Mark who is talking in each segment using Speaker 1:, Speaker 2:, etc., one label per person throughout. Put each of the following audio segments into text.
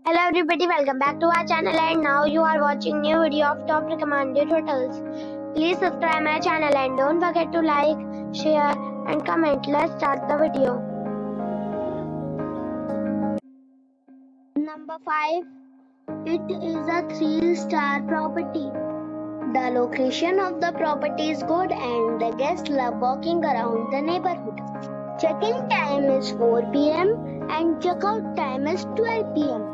Speaker 1: Hello everybody, welcome back to our channel and now you are watching new video of top recommended hotels. Please subscribe my channel and don't forget to like, share and comment. Let's start the video. Number 5. It is a 3-star property. The location of the property is good and the guests love walking around the neighborhood. Check-in time is 4 p.m. and check-out time is 12 p.m.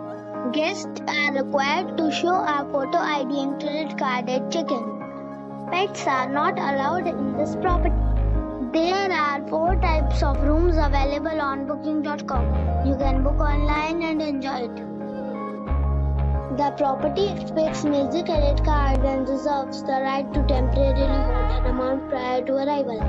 Speaker 1: Guests are required to show a photo ID and credit card at check-in. Pets are not allowed in this property. There are 4 types of rooms available on booking.com. You can book online and enjoy it. The property expects major credit card and reserves the right to temporarily hold an amount prior to arrival.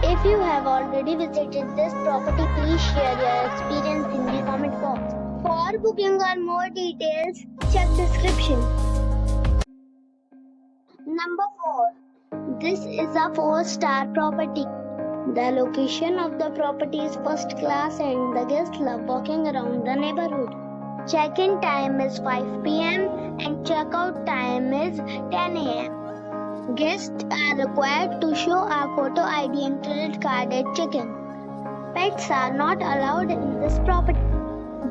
Speaker 1: If you have already visited this property, please share your experience in the comment box. For booking or more details, check description. Number 4. This is a 4-star property. The location of the property is first class and the guests love walking around the neighborhood. Check-in time is 5 p.m. and check-out time is 10 a.m. Guests are required to show a photo ID and credit card at check-in. Pets are not allowed in this property.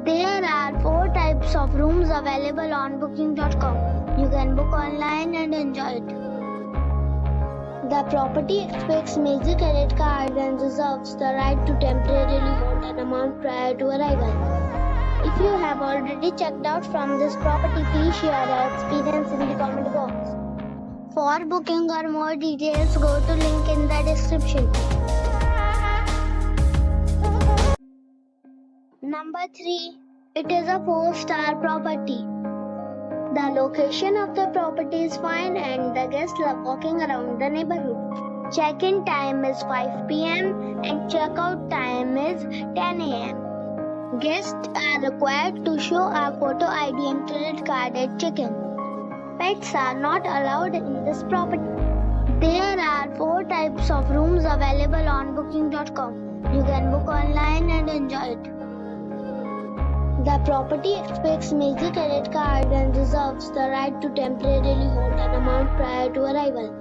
Speaker 1: There are 4 types of rooms available on booking.com. You can book online and enjoy it. The property expects major credit card and reserves the right to temporarily hold an amount prior to arrival. If you have already checked out from this property, please share your experience in the comment box. For booking or more details, go to link in the description. Number 3. It is a 4-star property. The location of the property is fine and the guests love walking around the neighborhood. Check-in time is 5 p.m. and check-out time is 10 a.m. Guests are required to show a photo ID and credit card at check-in. Pets are not allowed in this property. There are 4 types of rooms available on booking.com. You can book online and enjoy it. The property expects major credit card and reserves the right to temporarily hold an amount prior to arrival.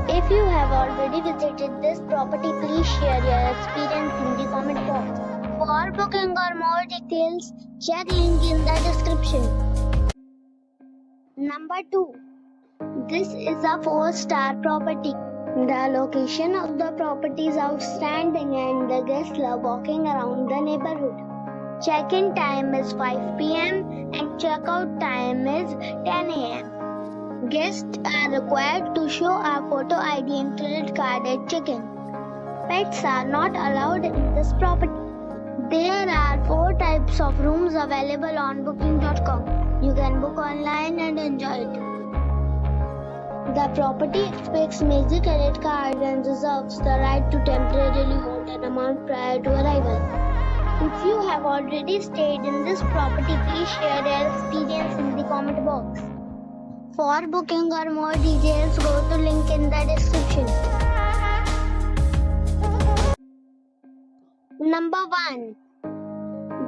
Speaker 1: If you have already visited this property, please share your experience in the comment box. For booking or more details, check link in the description. Number 2. This is a 4-star property. The location of the property is outstanding and the guests love walking around the neighborhood. Check-in time is 5 p.m. and check-out time is 10 a.m. Guests are required to show a photo ID and credit card at check-in. Pets are not allowed in this property. There are 4 types of rooms available on booking.com. You can book online and enjoy it. The property expects major credit card and reserves the right to temporarily hold an amount prior to arrival. If you have already stayed in this property, please share your experience in the comment box. For booking or more details, go to link in the description. Number 1.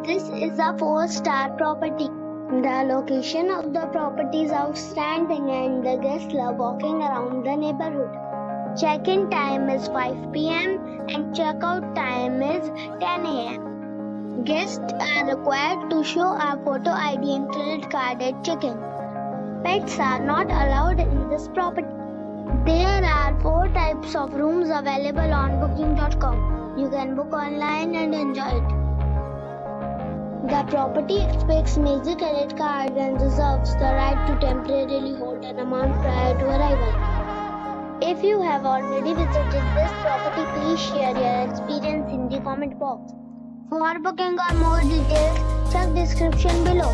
Speaker 1: This is a 4-star property. The location of the property is outstanding and the guests love walking around the neighborhood. Check-in time is 5 p.m. and check-out time is 10 a.m. Guests are required to show a photo ID and credit card at check-in. Pets are not allowed in this property. There are 4 types of rooms available on booking.com. You can book online and enjoy it. The property expects major credit card and reserves the right to temporarily hold an amount prior to arrival. If you have already visited this property, please share your experience in the comment box. For booking or more details, check description below.